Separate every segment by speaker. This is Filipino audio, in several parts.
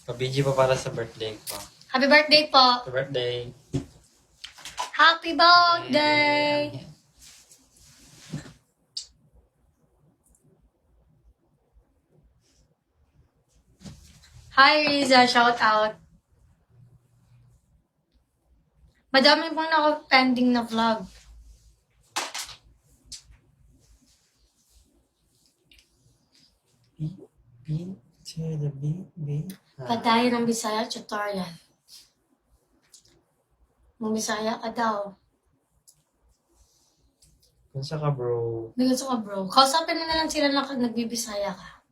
Speaker 1: Pa-BG pa para sa birthday ko.
Speaker 2: Happy birthday po!
Speaker 1: Happy birthday!
Speaker 2: Happy birthday!
Speaker 1: Yeah.
Speaker 2: Hi Riza, shout out. Madami pong naka-pending na vlog.
Speaker 1: B to the B.
Speaker 2: Padayon ng Bisaya tutorial. Mong Bisaya ka daw.
Speaker 1: Kunsa ka, bro?
Speaker 2: Bigas ka bro. Kausapin mo na lang sila na nagbibisaya ka.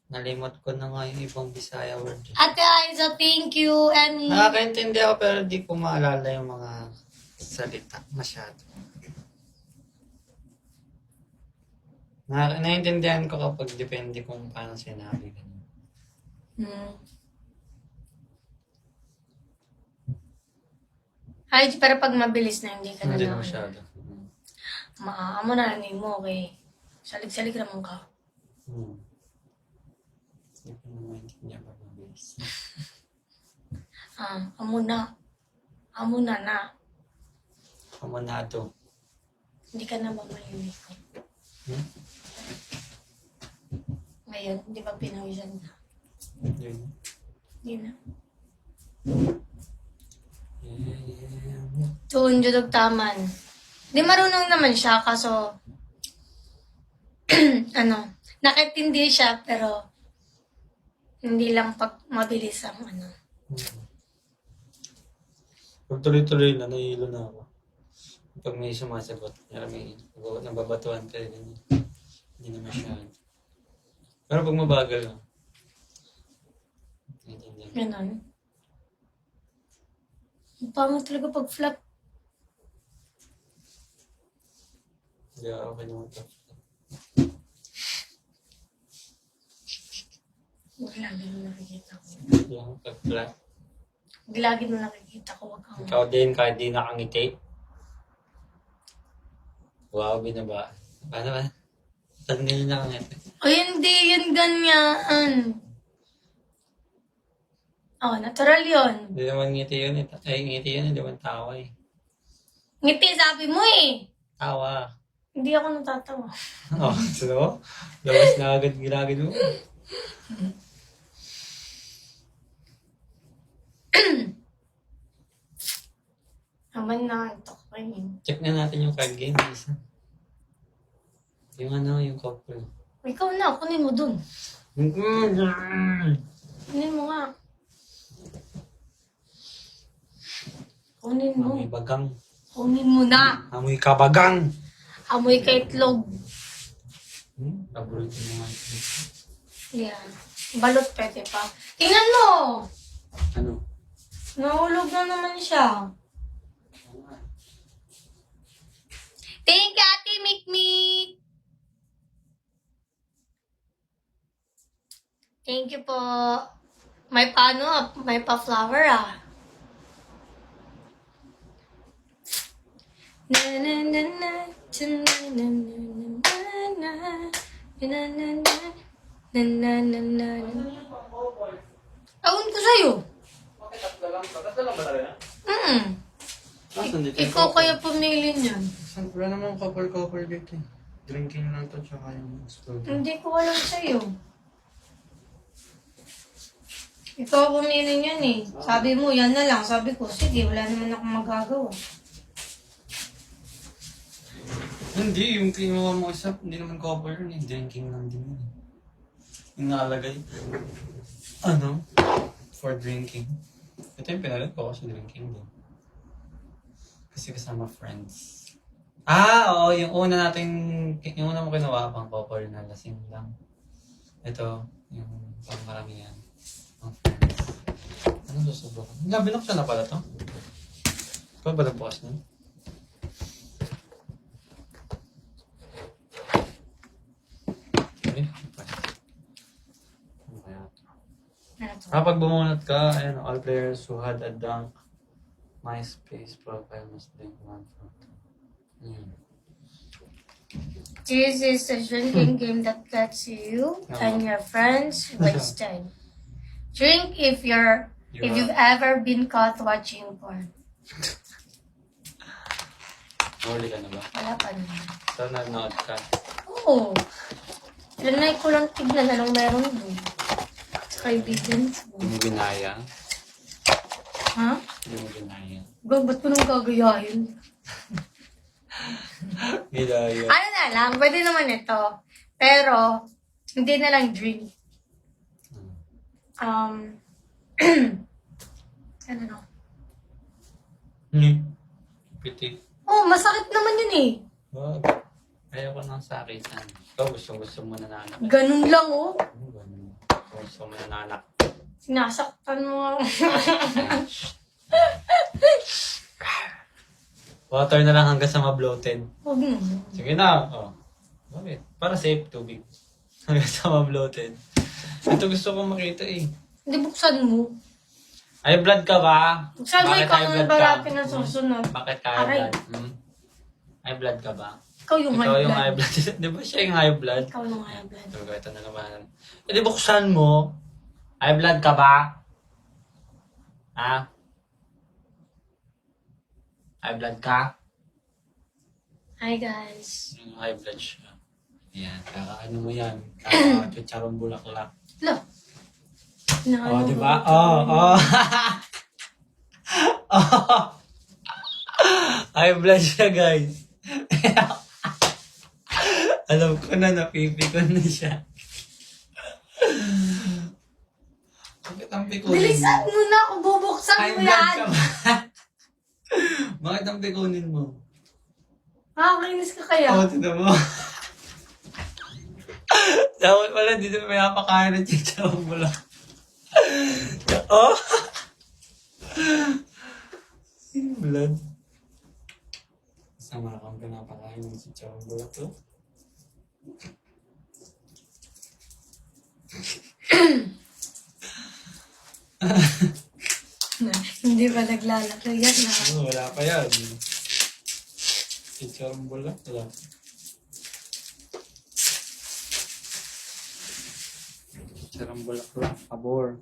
Speaker 1: Nalimot ko na nga yung ibang Bisaya word.
Speaker 2: Ate Aiza, thank you. Emmy.
Speaker 1: Nakakaintindi ako pero di ko maalala yung mga salita masyado. Naiintindihan ko kapag depende kung paano sinabi.
Speaker 2: Ay, pero pag mabilis na hindi ka na
Speaker 1: Hindi
Speaker 2: lang.
Speaker 1: masyado.
Speaker 2: Maamo na lang mo, okay? Salig-salig naman ka.
Speaker 1: Hindi ko na maintindihan pag mabilis.
Speaker 2: Amo na. Amo na na.
Speaker 1: Kamanado.
Speaker 2: Hindi ka na mamayuwi ko. Ngayon, hindi ba pinawisan na?
Speaker 1: Yun.
Speaker 2: Hindi na.
Speaker 1: Yeah.
Speaker 2: Tuon judog taman. Di marunong naman siya, kaso nakitindi siya, pero hindi lang pag mabilis ang
Speaker 1: Pag tuloy-tuloy na, nahihilo na ako. Pag may sumasagot, may nababatuan ka rin. Hindi na masyado. Pero pag mabagal, naiintindihan.
Speaker 2: Ganon. Paano talaga pag flat?
Speaker 1: Hindi ako okay naman ito.
Speaker 2: Lagi mo nakikita ko.
Speaker 1: Hindi ako pag-flat.
Speaker 2: Lagi mo nakikita ko. Wag kang...
Speaker 1: Ikaw din, kahit di nakangiti. Wow, binaba. Paano ba? Saan ngayon nakangiti?
Speaker 2: Ay, hindi. Yan ganyan. Oh, natural yon.
Speaker 1: Hindi naman ngiti yun. Ay, ngiti yun. Hindi naman tawa eh.
Speaker 2: Ngiti, sabi mo eh.
Speaker 1: Tawa.
Speaker 2: Hindi ako natatawa.
Speaker 1: Oh, so? Labas na agad ginagad mo.
Speaker 2: Naman na, ito ko yun.
Speaker 1: Check na natin yung card game. Isa. Yung yung couple.
Speaker 2: Ikaw na, kunin mo dun. Kunin mo nga. Kunin mo.
Speaker 1: Amoy bagang.
Speaker 2: Kunin mo na.
Speaker 1: Amoy kabagang.
Speaker 2: Amoy ka itlog.
Speaker 1: Paborito mo nga.
Speaker 2: Yan. Balot pwede pa. Tingnan mo!
Speaker 1: Ano?
Speaker 2: Nahulog na naman siya. Thank you, Ate Mikmik! Thank you po. May paano, may pa-flower ah. Na na na na na na na na na na na na. Awon ko sa'yo.
Speaker 1: Bakit tatlo lang? Tatlo lang ba talaga?
Speaker 2: Ikaw kaya pumili niyan.
Speaker 1: Wala namang couple dito eh. Drinking lang to tsaka yung explode.
Speaker 2: Hindi ko alam sa'yo. Ikaw pumili niyan eh. Sabi mo, yan na lang. Sabi ko, sige, wala naman akong magagawa.
Speaker 1: Hindi, yung kinuha mo isa, hindi naman couple yun eh. Drinking lang din yun eh. Yung nakalagay. For drinking. Ito yung pinalit ko kasi drinking din. Kasi kasama friends. Oo, yung una mo kinuha pang couple na lasing lang. Ito, yung pang maramihan. Pang friends. Anong susubukan? Binuksan na pala to? Ikaw ba nagbukas na? Kapag bumunot ka, all players who had a dunk MySpace profile must drink one photo.
Speaker 2: This is a drinking game that gets you and your friends wasted. Drink if you've ever been caught watching porn.
Speaker 1: Huli ka na ba?
Speaker 2: Wala pa naman.
Speaker 1: So, nanood ka.
Speaker 2: Oo. Lanay ko lang tignan anong meron doon. Sa kaibigan mo.
Speaker 1: Hindi mo ginaya.
Speaker 2: Ha?
Speaker 1: Hindi mo ginaya.
Speaker 2: Ba't ko nang gagayahin?
Speaker 1: Ginaya.
Speaker 2: Ano na lang, pwede naman ito. Pero, hindi na lang drink. Ano no?
Speaker 1: Pitik.
Speaker 2: Oh, masakit naman yun eh.
Speaker 1: Wag. Ayaw ko nang sakitan. Ikaw, gusto mo nananakit.
Speaker 2: Ganun lang oh.
Speaker 1: Ganun. Gusto mo nananakit.
Speaker 2: Sinasaktan mo.
Speaker 1: Water na lang hanggang sa ma-bloated.
Speaker 2: Huwag mo.
Speaker 1: Sige na. Oh. Bakit? Para safe, tubig. Hanggang sa ma-bloated. Ito gusto ko makita eh.
Speaker 2: Hindi buksan mo.
Speaker 1: Ay, blood ka ba?
Speaker 2: Buksan mo
Speaker 1: Bakit
Speaker 2: ikaw
Speaker 1: high
Speaker 2: nang
Speaker 1: blood ka?
Speaker 2: barapin na susunod.
Speaker 1: Bakit ka
Speaker 2: Aray.
Speaker 1: high blood? High blood ka ba?
Speaker 2: Ikaw yung
Speaker 1: Ikaw
Speaker 2: high
Speaker 1: yung
Speaker 2: blood.
Speaker 1: high blood. Di ba siya yung high blood?
Speaker 2: Ikaw yung high blood.
Speaker 1: Ito na naman. E di buksan mo. High blood ka ba? Ha? High blood ka?
Speaker 2: Hi guys.
Speaker 1: Yung high blood siya. Yan. Kakaano mo yan. Kaka-chucharong bulaklak.
Speaker 2: Lo.
Speaker 1: Oh, di ba? Oh. Oh. High blood siya, guys. Alam ko na, napipikon na siya. Bakit ang pikunin mo?
Speaker 2: Bilisan mo na ako, bubuksan
Speaker 1: High
Speaker 2: mo
Speaker 1: blood
Speaker 2: yan.
Speaker 1: ka ba? Bakit ang pikunin mo?
Speaker 2: Nakakainis ka kaya.
Speaker 1: Oo, tinan mo. Dapat pala, dito may napakain ng chichawang bulak. Oh! Blood. Sama kang pinapakain ng chichawang bulak to.
Speaker 2: Hindi ba naglalaki yan na?
Speaker 1: Wala pa yan. Chichawang bulak lang. Chichawang bulak lang. Pabor.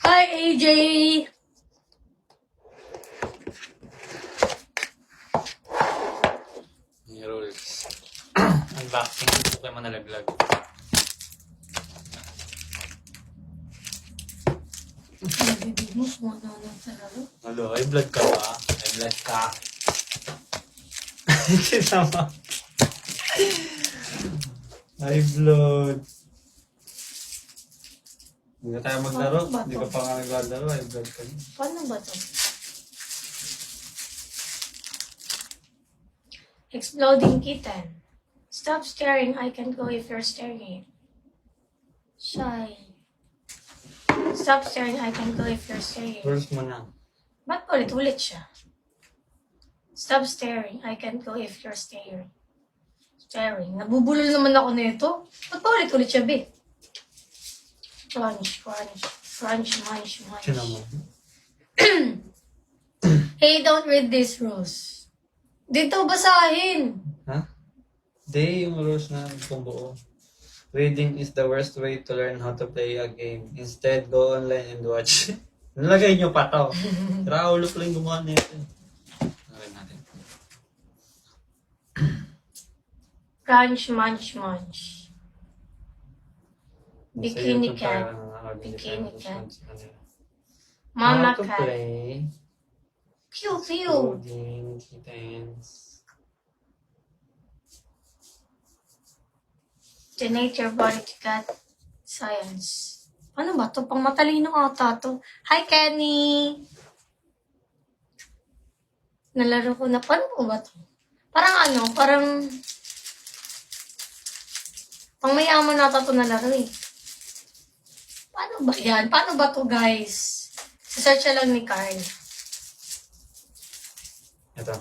Speaker 2: Hi AJ!
Speaker 1: May rules. Unboxing ito kayo manalaglag.
Speaker 2: Nabibig mo, sumananang talaga.
Speaker 1: Hello, high blood ka ba? High blood ka. Sinama. High blood. Hindi na tayo maglaro.
Speaker 2: Paano ba to?
Speaker 1: Hindi ka pa nga naglalaro. High blood ka na.
Speaker 2: Paano ba to? Exploding kitten. Stop staring. I can't go if you're staring. Shy. Stop staring. I can't go if you're staring.
Speaker 1: Rules mo na.
Speaker 2: Ba't ulit-ulit siya? Stop staring. I can't go if you're staring. Staring. Nabubulol naman ako nito. Ba't pa ulit-ulit siya, be? Crunch, crunch, crunch, munch, munch.
Speaker 1: Sinama.
Speaker 2: Hey, don't read these rules. Dito basahin.
Speaker 1: Ha? Hindi, yung rules na kung buo. Reading is the worst way to learn how to play a game. Instead, go online and watch. Nalagay nyo pa to. Raulo ko lang gumawa nito. Nalagay natin.
Speaker 2: Crunch, munch, munch.
Speaker 1: Sa
Speaker 2: Bikini
Speaker 1: YouTube
Speaker 2: cat.
Speaker 1: tayo nakakabili
Speaker 2: Bikini
Speaker 1: tayo ng
Speaker 2: cat.
Speaker 1: ano.
Speaker 2: Mama
Speaker 1: How to
Speaker 2: cat.
Speaker 1: play.
Speaker 2: Pew, pew.
Speaker 1: Coding, kittens.
Speaker 2: Donate your body to God. Science. Ano ba to? Pang matalino ata to. Hi, Kenny! Nalaro ko na. Paano ko ba to? Parang ano? Parang... Pang mayaman nata to nalaro eh. Paano ba yan? Paano ba to, guys? Search lang ni Karl.
Speaker 1: Ito.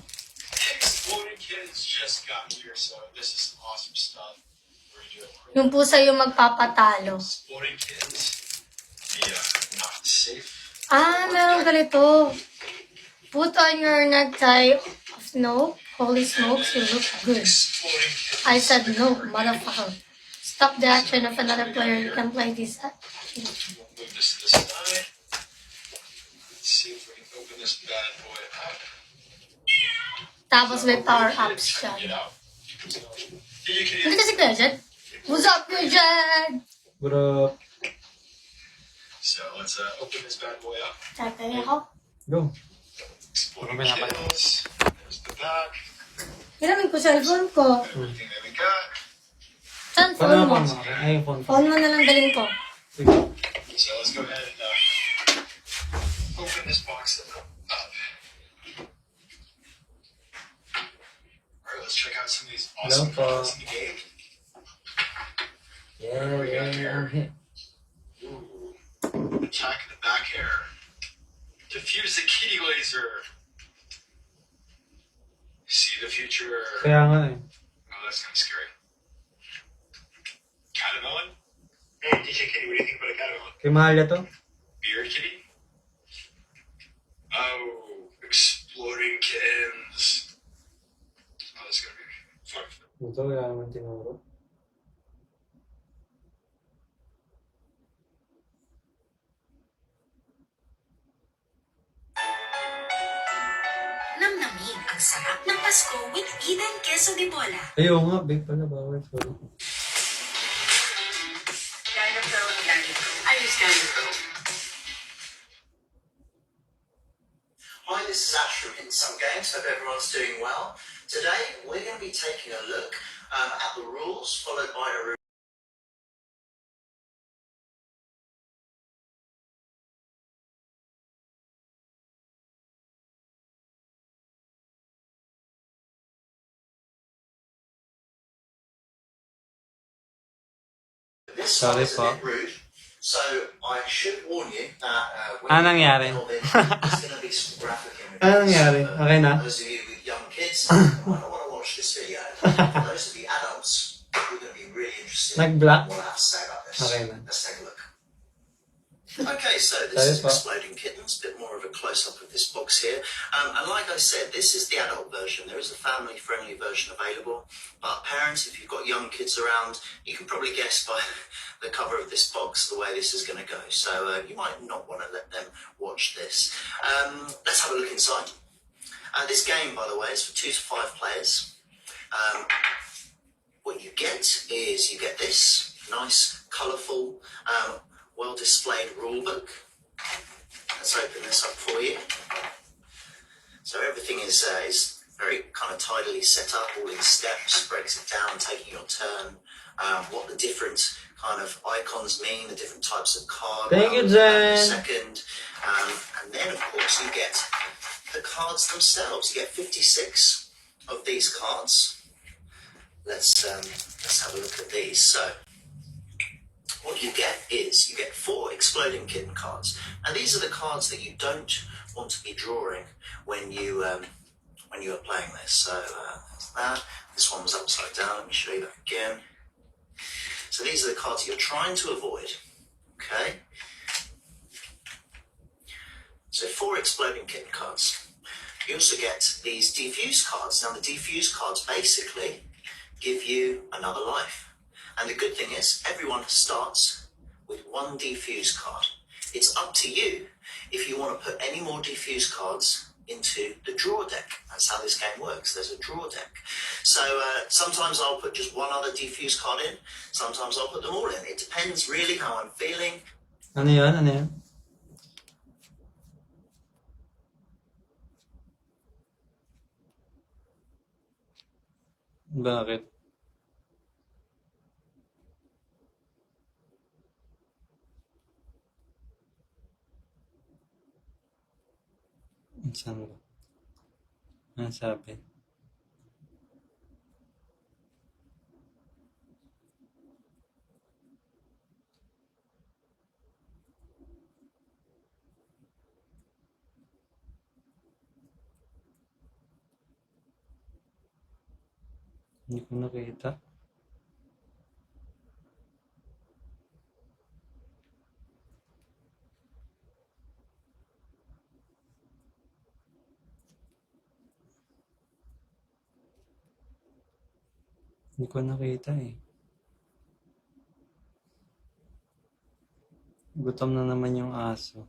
Speaker 3: Exploding Kittens just got here, so this is some awesome stuff. We're gonna do it.
Speaker 2: Yung pusa yung magpapatalo.
Speaker 3: Exploding Kittens, the not safe.
Speaker 2: Ah, meron ganito. Put on your necktie of no. Holy smokes, you look good.
Speaker 3: Exploding Kittens.
Speaker 2: I said no, motherfucker. Stop the action of another player. You can play this.
Speaker 3: We'll move this to the side. Let's see if we can open this bad boy up.
Speaker 2: Tapos may power-ups
Speaker 3: It's
Speaker 2: siya.
Speaker 3: time to get out. Here you can
Speaker 2: Dito si Kuya Jed. What's up, Kuya Jed?
Speaker 1: Bro.
Speaker 3: So let's open this bad boy up.
Speaker 2: Tatay ako.
Speaker 1: Go.
Speaker 3: Exploding
Speaker 1: Okay, naman.
Speaker 3: kittens. There's the back.
Speaker 2: Hiramin ko cellphone ko.
Speaker 3: Everything that we got.
Speaker 2: Saan
Speaker 1: Paano
Speaker 2: phone mo?
Speaker 1: phone mo? Ay, yung phone ko.
Speaker 2: Phone mo na lang dalhin ko.
Speaker 1: Sige.
Speaker 3: So let's go ahead and open this box up. Alright, let's check out some of these awesome
Speaker 1: Hello,
Speaker 3: cards in the game.
Speaker 1: Yeah.
Speaker 3: Ooh. Attack the back hair. Diffuse the kitty laser. See the future.
Speaker 1: Kaya nga eh.
Speaker 3: Oh, that's kind of scary. Catamount? Hey, DJ Kitty, what do you think about a catamount?
Speaker 1: Kay Mahalia to?
Speaker 3: Beard Kitty? Oh, exploding kittens. Oh, that's gonna be fun.
Speaker 1: Ito, kaya naman tinuro.
Speaker 4: Namnamin ang sarap ng Pasko with Eden Queso de Bola.
Speaker 1: Ayaw nga, big pala, bawal. Sorry.
Speaker 4: I use Dynapro.
Speaker 5: Hi, this is Ash from Insum Games. Hope everyone's doing well. Today, we're going to be taking a look at the rules, followed by a review. This one
Speaker 1: Sorry
Speaker 5: is a
Speaker 1: po.
Speaker 5: bit rude, so I should warn you that when
Speaker 1: Ano
Speaker 5: you
Speaker 1: nangyari?
Speaker 5: delve in, there's going to be some graphic images.
Speaker 1: Ano nangyari? Okay na?
Speaker 5: Those of you with young kids might not want to watch this video. For those of you adults, we're going to be really interested in
Speaker 1: Nag-black?
Speaker 5: what I have to say about this.
Speaker 1: Okay na.
Speaker 5: Let's take a look. Okay, so this
Speaker 1: Sorry
Speaker 5: is
Speaker 1: po.
Speaker 5: Exploding Kittens, a bit more of a close-up of this box here. And like I said, this is the adult version. There is a family-friendly version available. But parents, if you've got young kids around, you can probably guess by the cover of this box the way this is going to go. So you might not want to let them watch this. Let's have a look inside. This game, by the way, is for 2 to 5 players. What you get is you get this nice, colourful, well-displayed rule book. Let's open this up for you. So everything is very kind of tidily set up, all these steps, breaks it down, taking your turn, what the different kind of icons mean, the different types of card.
Speaker 1: Thank you,
Speaker 5: round,
Speaker 1: Jen.
Speaker 5: Second, and then of course you get the cards themselves. You get 56 of these cards. Let's have a look at these. So what you get is you get 4 exploding kitten cards, and these are the cards that you don't want to be drawing when you are playing this. So that's that. This one was upside down. Let me show you that again. So these are the cards that you're trying to avoid. Okay. So 4 exploding kitten cards. You also get these defuse cards. Now the defuse cards basically give you another life. And the good thing is, everyone starts with 1 defuse card. It's up to you if you want to put any more defuse cards into the draw deck. That's how this game works. There's a draw deck. So sometimes I'll put just 1 other defuse card in. Sometimes I'll put them all in. It depends really how I'm feeling.
Speaker 1: Ano yun? Ano yun? Bakit? Saan ba? Ano sabi? Hindi ko nakita. Hindi ko nakita eh. Gutom na naman yung aso.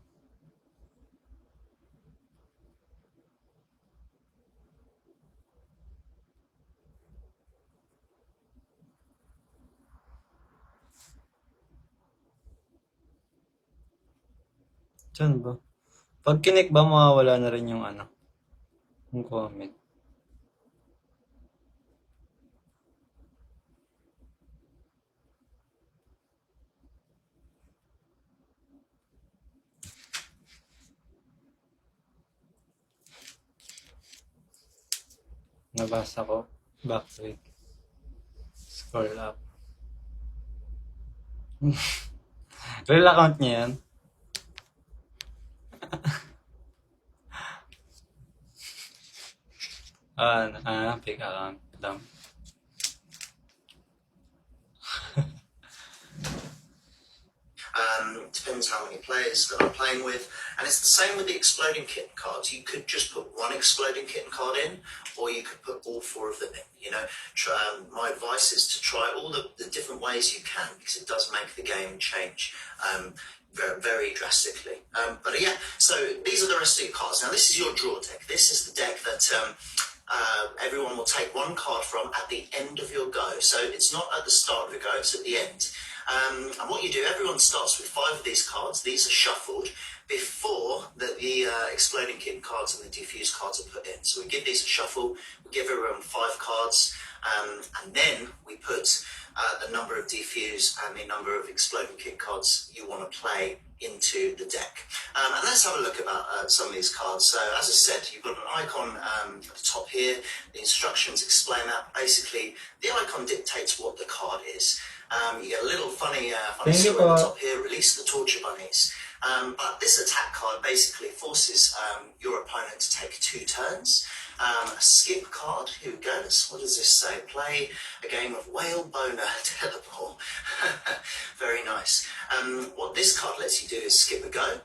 Speaker 1: Diyan ba? Pag kinik ba, mawawala na rin yung ano, yung comment. Nabasa ko. Backtrack. Scroll up. Real account niya yan? Fake account. Dumb.
Speaker 5: Depends how many players that I'm playing with. And it's the same with the exploding kitten cards. You could just put one exploding kitten card in, or you could put all 4 of them in. You know, my advice is to try all the different ways you can, because it does make the game change very, very drastically. But yeah, so these are the rest of your cards. Now this is your draw deck. This is the deck that everyone will take 1 card from at the end of your go. So it's not at the start of your go, it's at the end. And what you do, everyone starts with 5 of these cards. These are shuffled before the exploding kitten cards and the diffuse cards are put in. So we give these a shuffle, we give everyone 5 cards, and then we put the number of diffuse and the number of exploding kitten cards you want to play into the deck. And let's have a look about some of these cards. So as I said, you've got an icon at the top here. The instructions explain that. Basically, the icon dictates what the card is. You get a little funny symbol at the top here, release the torture bunnies. But this attack card basically forces your opponent to take 2 turns. A skip card, here we go, what does this say? Play a game of whale boner teleport. Very nice. What this card lets you do is skip a go.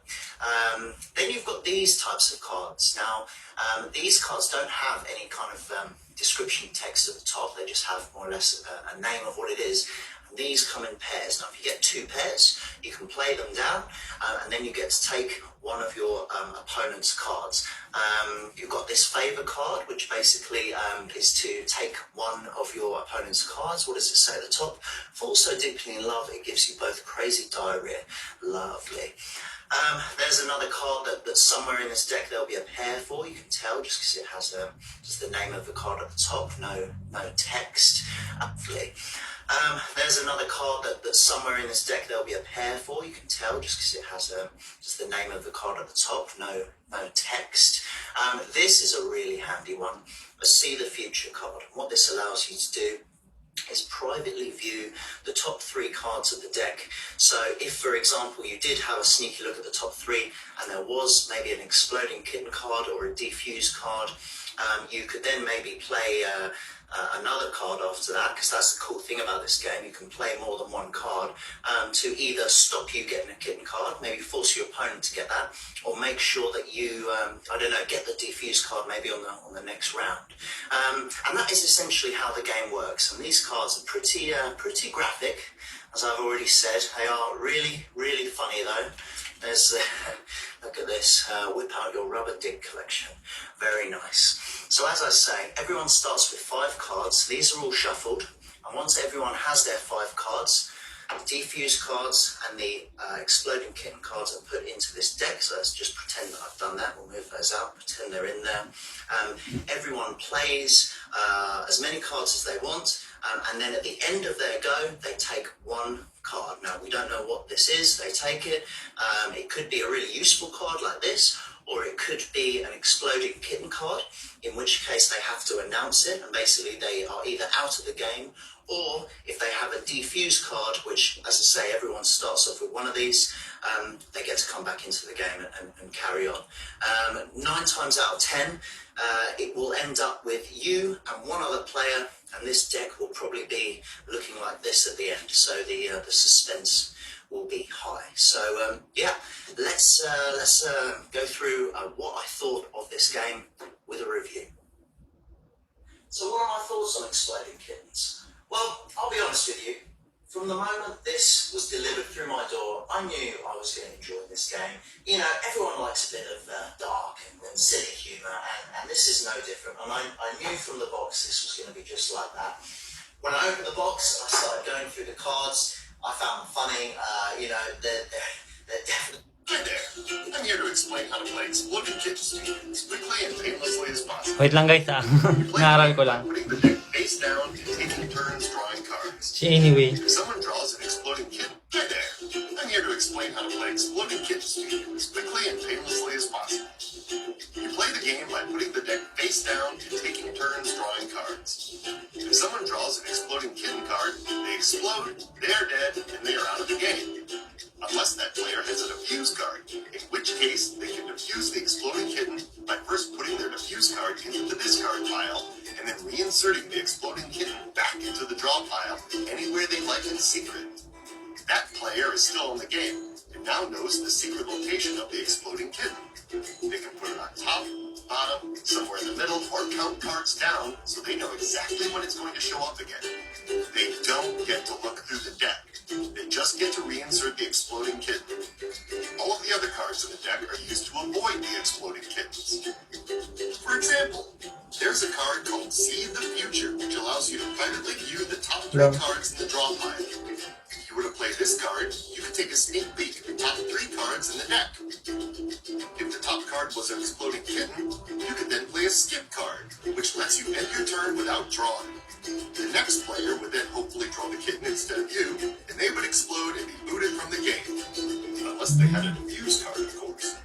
Speaker 5: Then you've got these types of cards. Now, these cards don't have any kind of description text at the top, they just have more or less a name of what it is. These come in pairs. Now, if you get 2 pairs, you can play them down, and then you get to take one of your opponent's cards. You've got this favour card, which basically is to take one of your opponent's cards. What does it say at the top? Fall so deeply in love, it gives you both crazy diarrhea. Lovely. There's another card that's somewhere in this deck there'll be a pair for. You can tell just because it has just the name of the card at the top, no text. Lovely. There's another card that's somewhere in this deck there'll be a pair for. You can tell just because it has just the name of the card at the top, no text. This is a really handy one, a See the Future card. What this allows you to do is privately view the top 3 cards of the deck. So if, for example, you did have a sneaky look at the top 3 and there was maybe an exploding kitten card or a defuse card, you could then maybe play another card after that, because that's the cool thing about this game. You can play more than 1 card to either stop you getting a kitten card, maybe force your opponent to get that, or make sure that you, get the defuse card maybe on the next round. And that is essentially how the game works. And these cards are pretty graphic, as I've already said. They are really, really funny though. There's, look at this, whip out your rubber dick collection. Very nice. So as I say, everyone starts with 5 cards. These are all shuffled. And once everyone has their 5 cards, the defuse cards and the exploding kitten cards are put into this deck. So let's just pretend that I've done that. We'll move those out, pretend they're in there. Everyone plays as many cards as they want. And then at the end of their go, they take 1 card. Now, we don't know what this is. They take it. It could be a really useful card like this, or it could be an exploding kitten card, in which case they have to announce it, and basically they are either out of the game, or if they have a defuse card, which, as I say, everyone starts off with 1 of these, they get to come back into the game and carry on. 9 times out of 10, it will end up with you and 1 other player, and this deck will probably be looking like this at the end, so the suspense will be high. So yeah, let's go through what I thought of this game with a review. So what are my thoughts on Exploding Kittens? Well, I'll be honest with you, From the moment this was delivered through my door, I knew I was going to enjoy this game. You know, everyone likes a bit of dark and silly humour, and this is no different. And I knew from the box this was going to be just like that. When I opened the box, I started going through the cards. I found them funny. You know, they're definitely...
Speaker 3: Hi there. I'm here to explain how to play Exploding Kittens to you as quickly and painlessly as possible.
Speaker 1: Wait lang guys
Speaker 3: You play
Speaker 1: Naaral
Speaker 3: the
Speaker 1: ko
Speaker 3: game
Speaker 1: lang.
Speaker 3: by putting the deck face down and taking turns drawing cards.
Speaker 1: Si anyway.
Speaker 3: If someone draws an exploding kitten, hi there. I'm here to explain how to play Exploding Kittens to you as quickly and painlessly as possible. You play the game by putting the deck face down and taking turns drawing cards. If someone draws an exploding kitten card, they explode, they're dead, and they are out of the game. Unless that player has a diffuse card, in which case they can diffuse the exploding kitten by first putting their diffuse card into the discard pile and then reinserting the exploding kitten back into the draw pile anywhere they like in secret. That player is still in the game and now knows the secret location of the exploding kitten. They can put it on top, bottom, somewhere in the middle, or count cards down so they know exactly when it's going to show up again. They don't get to look through the deck. They just get to reinsert the exploding kitten. All of the other cards in the deck are used to avoid the exploding kittens. For example, there's a card called See the Future, which allows you to privately view the top 3 cards in the draw pile. If you were to play this card, you could take a sneak peek at the top 3 cards in the deck. If the top card was an exploding kitten, you could then play a skip card, which lets you end your turn without drawing. The next player would then hopefully draw the kitten instead of you, and they would explode and be booted from the game. Unless they had a diffuse card, of course.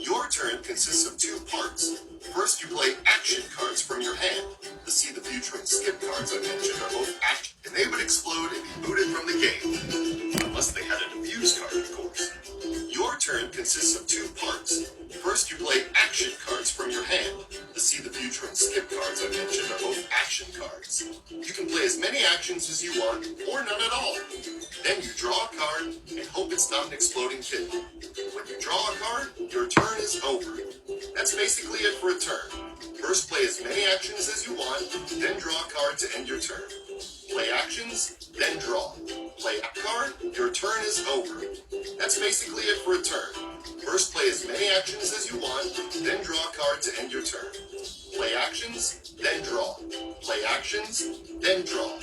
Speaker 3: Your turn consists of 2 parts. First, you play action cards from your hand. The See the Future and skip cards I mentioned are both action, and they would explode and be booted from the game. Unless they had a diffuse card, of course. Your turn consists of 2 parts. First, you play action cards from your hand. The See the Future and skip cards I mentioned are both action cards. You can play as many actions as you want, or none at all. Then you draw a card and hope it's not an exploding kitten. When you draw a card, your turn is over. That's basically it for a turn. First, play as many actions as you want, then draw a card to end your turn. Play actions, then draw. Play a card, your turn is over. That's basically it for a turn. First, play as many actions as you want, then draw a card to end your turn. Play actions, then draw. Play actions, then draw.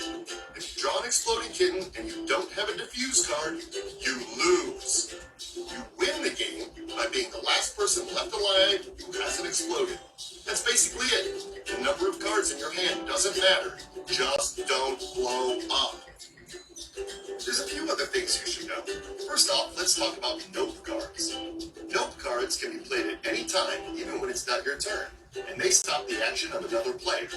Speaker 3: If you draw an exploding kitten and you don't have a diffuse card, you lose. You win the game by being the last person left alive who hasn't exploded. That's basically it. The number of cards in your hand doesn't matter. Just don't blow up. There's a few other things you should know. First off, let's talk about nope cards. Nope cards can be played at any time, even when it's not your turn, and they stop the action of another player.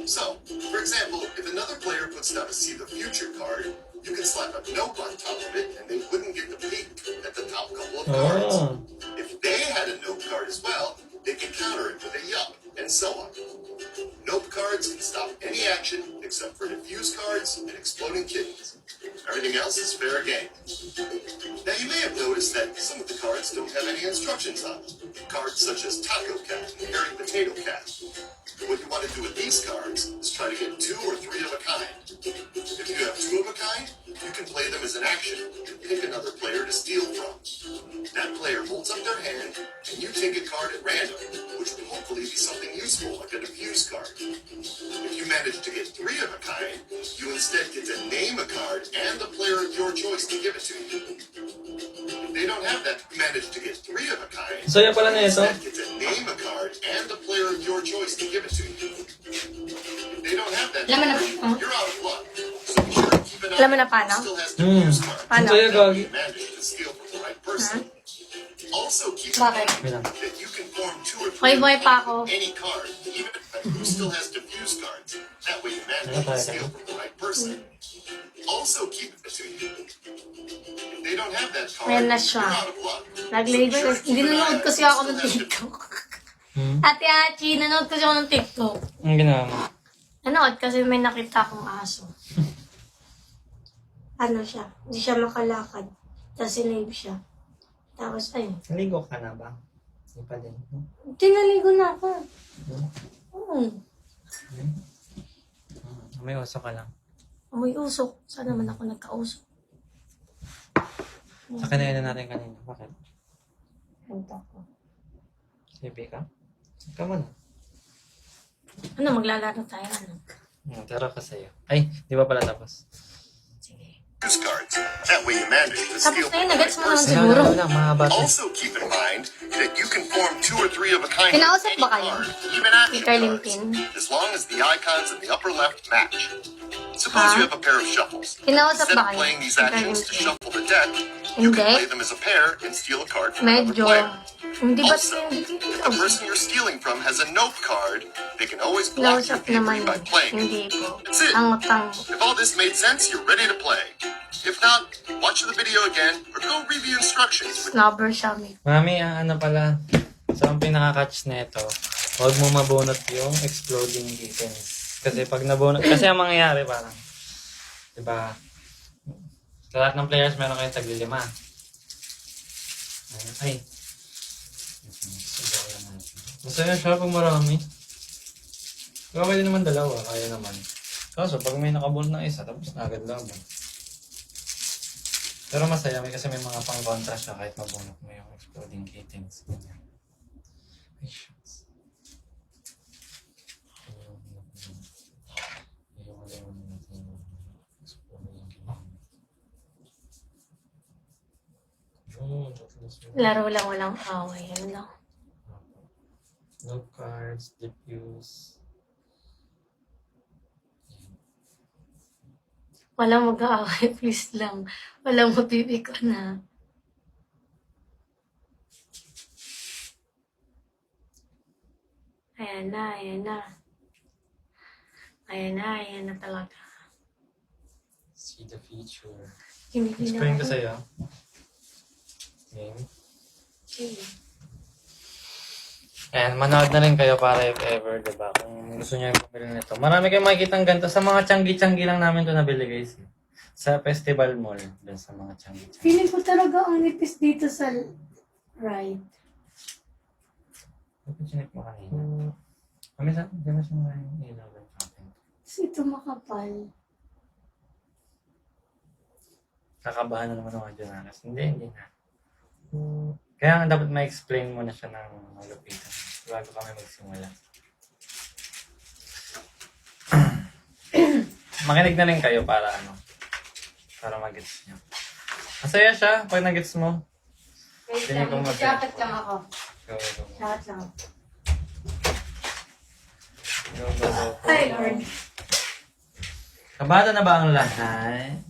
Speaker 3: So, for example, if another player puts down a See the Future card, you can slap a nope on top of it, and they wouldn't get the peek at the top couple of cards. If they had a nope card as well, they could counter it with a yup, and so on. Nope cards can stop any action except for diffuse cards and exploding kittens. Everything else is fair game. Now you may have noticed that some of the cards don't have any instructions on them. Cards such as Taco Cat and Hairy Potato Cat. What you want to do with these cards is try to get 2 or 3 of a kind. If you have 2 of a kind, you can play them as an action and pick another player to steal from. That player holds up their hand, and you take a card at random, which will hopefully be something useful like a diffuse card. If you manage to get 3 of a kind, you instead get to name a card and the player of your choice to give it to you. If they don't have that, you manage to get 3 of a kind.
Speaker 1: So yan pala na ito.
Speaker 3: Instead get to name a card and the player of your choice to give it to you. If they don't have that,
Speaker 2: Alam mo na,
Speaker 3: you're out of luck. So be sure to keep an eye.
Speaker 2: Alam mo na paano?
Speaker 3: Still has diffuse cards.
Speaker 2: Paano?
Speaker 1: So yan, Gagi.
Speaker 3: You manage to steal from the right person. Also keep in
Speaker 2: Bakit?
Speaker 3: mind that you can form 2 or 3
Speaker 2: Hoy, boy pa ako.
Speaker 3: any card, even if who still has diffuse cards. That way you manage to steal from the right person. Also keep it to you. If they don't have that card,
Speaker 2: Ayan na
Speaker 3: you're
Speaker 2: siya.
Speaker 3: out of luck.
Speaker 2: Nag-label. Hindi nanonood kasi ako ng TikTok. Ate Hachi, nanonood kasi ako ng TikTok.
Speaker 1: Ang ginawa mo?
Speaker 2: Nanood kasi may nakita akong aso. Ano siya? Hindi siya makalakad. Tapos sinave siya. Tapos ayun.
Speaker 1: Naligo ka na ba? Hindi pa din.
Speaker 2: Tinaligo na ako. Oo.
Speaker 1: May uso ka lang.
Speaker 2: Amoy usok. Saan naman ako nagkausok?
Speaker 1: Sa kanina natin kanina. Bakit?
Speaker 2: Punta ko.
Speaker 1: Sleepy ka? Come on.
Speaker 2: Ano, maglalaro tayo, ano?
Speaker 1: Tara ka sa'yo. Ay, di ba pala tapos?
Speaker 2: Sige.
Speaker 3: Use cards. That way you manage to steal
Speaker 2: Tapos na yun,
Speaker 3: from the
Speaker 2: nagets
Speaker 3: right
Speaker 2: mo naman
Speaker 3: person.
Speaker 2: siguro.
Speaker 1: Wala, mahaba to.
Speaker 3: Also keep in mind that you can form 2 or 3 of a kind
Speaker 2: Kinausap
Speaker 3: with
Speaker 2: ba
Speaker 3: any
Speaker 2: kayo?
Speaker 3: card, even action
Speaker 2: Kay
Speaker 3: cards,
Speaker 2: Limpin?
Speaker 3: as long as the icons in the upper left match. Suppose you have a pair of shuffles.
Speaker 2: Kinausap
Speaker 3: Instead
Speaker 2: ba
Speaker 3: of
Speaker 2: kayo?
Speaker 3: playing these
Speaker 2: Kay
Speaker 3: actions to
Speaker 2: Limpin?
Speaker 3: shuffle the deck, you can
Speaker 2: Hindi.
Speaker 3: play them as a pair and steal a card from another
Speaker 2: Medyo.
Speaker 3: player.
Speaker 2: Hindi ba
Speaker 3: Also,
Speaker 2: hindi
Speaker 3: if the person you're stealing from has a note card, they can always block you
Speaker 2: Kinausap
Speaker 3: deeply
Speaker 2: naman
Speaker 3: by
Speaker 2: yun.
Speaker 3: playing it.
Speaker 2: Hindi ko.
Speaker 3: That's it.
Speaker 2: Tango-tango.
Speaker 3: If all this made sense, you're ready to play. If not, watch the video again or go read the instructions.
Speaker 2: Snobber siya, may.
Speaker 1: Mami, ano pala. So, ang pinaka-catch nito, huwag mo mabunot yung exploding kittens. Kasi pag nabunot, kasi ang mangyayari parang, diba, sa lahat ng players meron kayong tagli-5. Ay. Masaya siya pag marami. Okay din naman dalawa, kaya naman. Kaso pag may nakabunot ng isa, tapos na agad laban. Pero masaya kasi may mga pang-contra siya kahit mabunot mo yung exploding kittens. Ganyan. Ay, shucks.
Speaker 2: Laro lang, walang away. Ano lang.
Speaker 1: No cards, diffuse.
Speaker 2: Walang mag-aaway, please lang. Walang mapipik ko na. Ayan na, ayan na. Ayan na, ayan na talaga.
Speaker 1: See the future.
Speaker 2: Hindi
Speaker 1: Explain
Speaker 2: na
Speaker 1: ko sa'yo. Game.
Speaker 2: Okay.
Speaker 1: Ayan, manood na rin kayo para if ever, diba? Kung gusto nyo yung pumili nito. Marami kayong makikita ng ganito. Sa mga tiyanggi-tiyanggi lang namin ito nabili, guys. Sa Festival Mall. Dun sa mga tiyanggi-tiyanggi.
Speaker 2: Feeling ko talaga ang nipis dito sa right.
Speaker 1: Ano yung chinik mo kanina? Kami sa akin, gano'n siya nga yung ilaw ng akin.
Speaker 2: Kasi ito makapal.
Speaker 1: Kakabahan na naman ako dyan, Anas. Hindi na. Kaya nga dapat ma-explain mo na siya ng malupitan bago kami magsimula. Makinig na rin kayo para para mag-gets nyo. Masaya siya pag nag-gets mo.
Speaker 2: Wait
Speaker 1: Tingin ko
Speaker 2: lang,
Speaker 1: mag-
Speaker 2: jacket lang ako.
Speaker 1: Go.
Speaker 2: Jacket lang.
Speaker 1: Go.
Speaker 2: Ay, Lord.
Speaker 1: Kabata na ba ang lahat?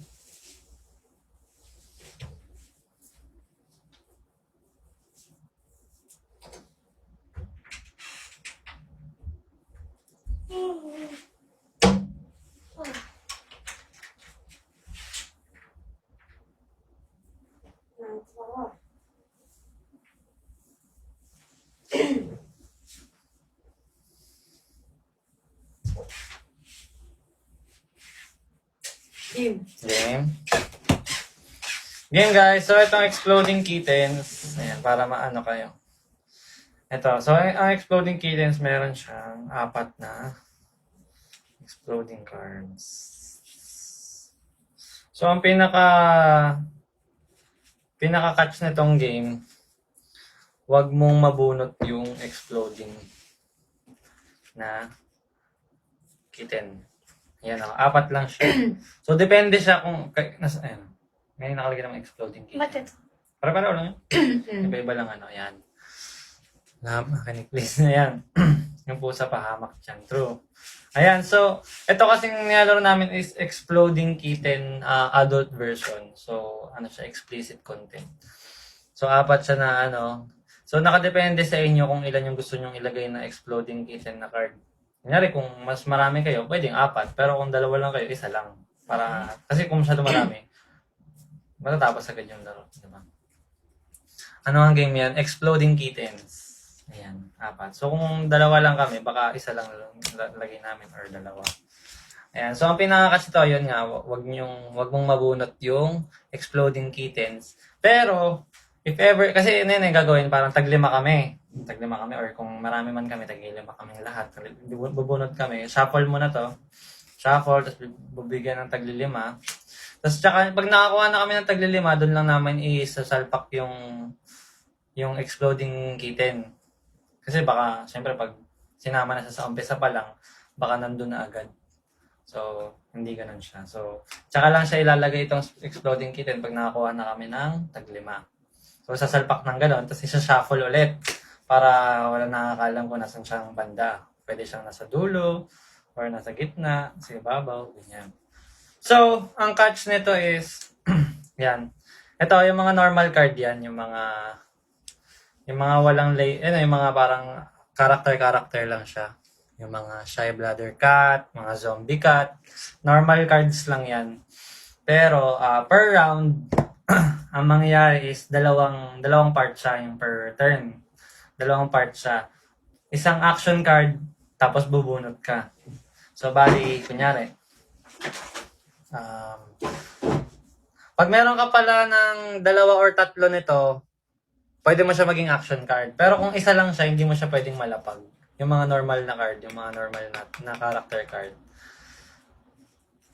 Speaker 1: Game guys, so itong exploding kittens, ayan, para maano kayo. Ito, so ang exploding kittens, meron siyang 4 na exploding cards. So ang pinaka-catch nitong game, wag mong mabunot yung exploding na kitten. Ayan o, 4 lang siya. So depende siya kung, ayan. Ngayon nakalagay naman exploding kitten.
Speaker 2: Ba't ito?
Speaker 1: Para lang yun. Iba-iba lang ano, yan. Makinig please na yan. Yung pusa pahamak dyan. True. Ayan, so, ito kasing nilalaro namin is exploding kitten adult version. So, ano siya, explicit content. So, 4 siya na ano. So, nakadepende sa inyo kung ilan yung gusto nyong ilagay na exploding kitten na card. Kunyari, kung mas marami kayo, pwedeng 4. Pero kung 2 lang kayo, 1 lang. Para, kasi kung masyado marami, matatapos agad yung laro, diba? Ano ang game yan? Exploding Kittens. Ayan, 4. So kung 2 lang kami, baka 1 lang lagay namin or 2. Ayan, so ang pinaka-catch ito, yun nga, wag mong mabunot yung Exploding Kittens. Pero, if ever, kasi yun gagawin, parang tag-5 kami. Tag-5 kami, or kung marami man kami, tag-5 kami lahat. Bubunot kami, shuffle mo na to. shuffle, tapos bibigyan ng tagli-5. Tapos tsaka, pag nakakuha na kami ng tagli-5, doon lang namin isasalpak yung exploding kitten. Kasi baka, syempre, pag sinama na sa umpisa pa lang, baka nandun na agad. So, hindi ganun siya. So, tsaka lang siya ilalagay itong exploding kitten pag nakakuha na kami ng tag-5. So, sasalpak ng ganun, tapos isa-shuffle ulit para wala nakakalam kung nasan siyang banda. Pwede siyang nasa dulo, or nasa gitna, sa ibabaw, ganyan. So, ang catch nito is, yan. Ito, yung mga normal card yan, yung mga walang yung mga parang character lang siya. Yung mga shy bladder cat, mga zombie cat, normal cards lang yan. Pero, per round, ang mangyayari is dalawang part siya, yung per turn. Dalawang part siya. Isang action card, tapos bubunot ka. So, bali, kunyari, pag meron ka pala ng 2 or 3 nito, pwede mo siya maging action card. Pero kung isa lang siya, hindi mo siya pwedeng malapag. Yung mga normal na card, yung mga normal na character card.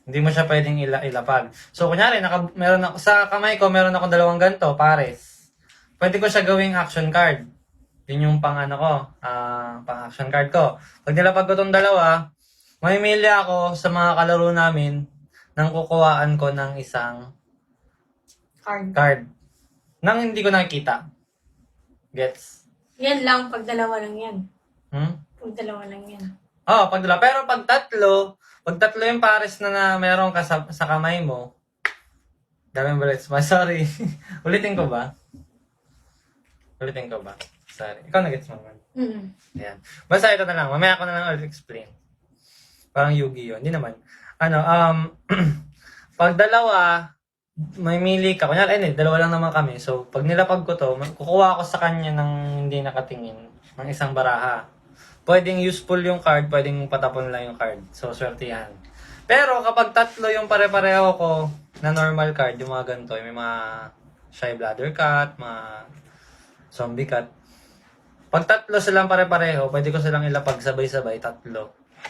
Speaker 1: Hindi mo siya pwedeng ilapag. So, kunyari, meron ako, sa kamay ko, meron akong 2 ganito, pares. Pwede ko siya gawing action card. Yun yung pang action card ko. Pag nilapag ko itong 2, mamimili ako sa mga kalaro namin nang kukuhaan ko ng isang card. Nang hindi ko nakikita. Gets?
Speaker 2: Yan lang, pag 2 lang yan. Pag 2 lang yan.
Speaker 1: Pag 2. Pero pag 3 yung pares na meron ka sa kamay mo, daming bullets. Sorry. Ulitin ko ba? Sorry. Ikaw na-gets mo naman. Ayan. Basta ito na lang. Mamaya ko na lang ulit explain. Parang Yu-Gi-Oh! Hindi naman. Pag 2, may mili ka. Kunyari, 2 lang naman kami. So, pag nilapag ko to, kukuha ako sa kanya ng hindi nakatingin ng isang baraha. Pwedeng useful yung card, pwedeng patapon lang yung card. So, swerte yan. Pero kapag 3 yung pare-pareho ko na normal card, yung mga ganito, may mga shy bladder cat, mga zombie cat. Pag 3 silang pare-pareho, pwede ko silang ilapag sabay-sabay, 3.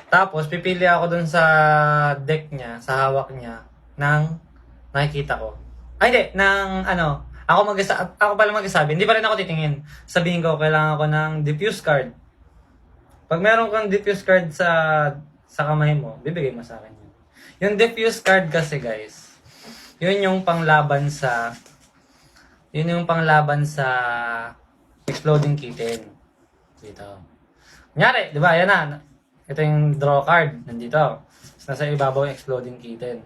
Speaker 1: Tapos, pipili ako dun sa deck niya, sa hawak niya, ng nakikita ko. Ay, hindi, ako pala magsasabi. Hindi pa rin ako titingin. Sabihin ko, kailangan ko ng diffuse card. Pag meron kang diffuse card sa kamay mo, bibigay mo sa akin yun. Yung diffuse card kasi, guys, yun yung panglaban sa exploding kitten. Dito. Kunyari, di ba, yan na. Ito yung draw card. Nandito. Nasa ibabaw yung exploding kitten.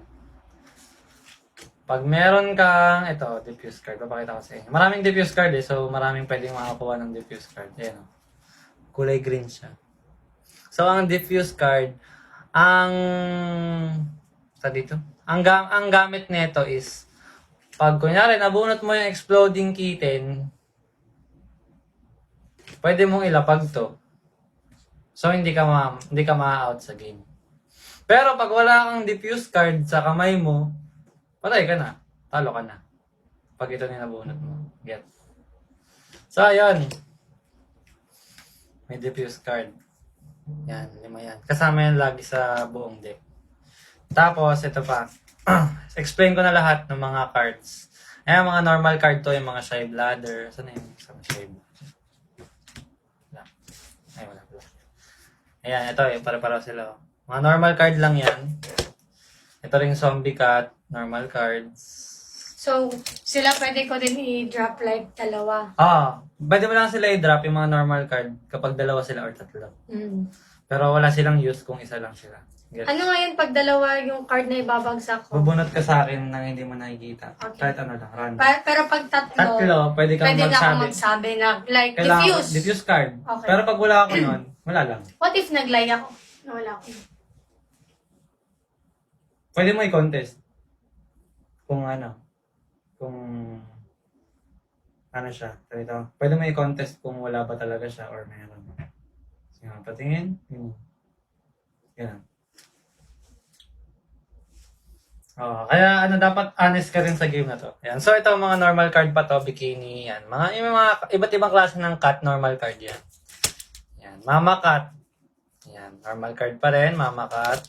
Speaker 1: Pag meron kang, ito, diffuse card. Papakita ko sa inyo. Maraming diffuse card so maraming pwedeng makakuha ng diffuse card. Ayan, kulay green siya. So, ang diffuse card, ang gamit nito is, pag kunyari, nabunot mo yung exploding kitten, pwede mong ilapag to. So, hindi ka ma-out sa game. Pero pag wala kang diffuse card sa kamay mo, patay ka na. Talo ka na. Pag ito nabunot mo. Get. So, ayun. May diffuse card. Yan, 5 yan. Kasama yan lagi sa buong deck. Tapos, ito pa. Explain ko na lahat ng mga cards. Ayan, mga normal card to. Yung mga shy bladder. Saan na yung shy bladder? Ay, wala. Ayan, ito. Pare-pareho sila. Mga normal card lang yan. Ito rin zombie cat. Normal cards.
Speaker 2: So, sila pwede ko din i-drop like 2.
Speaker 1: Pwede mo lang sila i-drop yung mga normal card kapag 2 sila or 3. Pero wala silang use kung isa lang sila. Get?
Speaker 2: Ano nga yun pag 2 yung card na ibabagsak ko?
Speaker 1: Bubunot ka sa akin nang hindi mo nakikita.
Speaker 2: Okay.
Speaker 1: Kahit ano lang, random.
Speaker 2: Pero pag 3,
Speaker 1: Pwede kang
Speaker 2: pwede na ako
Speaker 1: magsabi.
Speaker 2: magsabi na like
Speaker 1: Kailangan
Speaker 2: diffuse.
Speaker 1: diffuse card.
Speaker 2: Okay.
Speaker 1: Pero pag wala ako nun, wala lang.
Speaker 2: What if nag-lie ako? Nawala ako.
Speaker 1: Pwede mo i-contest. Kung siya. Ito. Pwede mo i-contest kung wala ba talaga siya or meron. Sige, patingin. Yan. Kaya dapat honest ka rin sa game na to. Yan. So ito mga normal card pa to, bikini, yan. Yung mga iba't ibang klase ng cat, normal card yan. Yan, mama cat. Yan, normal card pa rin, mama cat.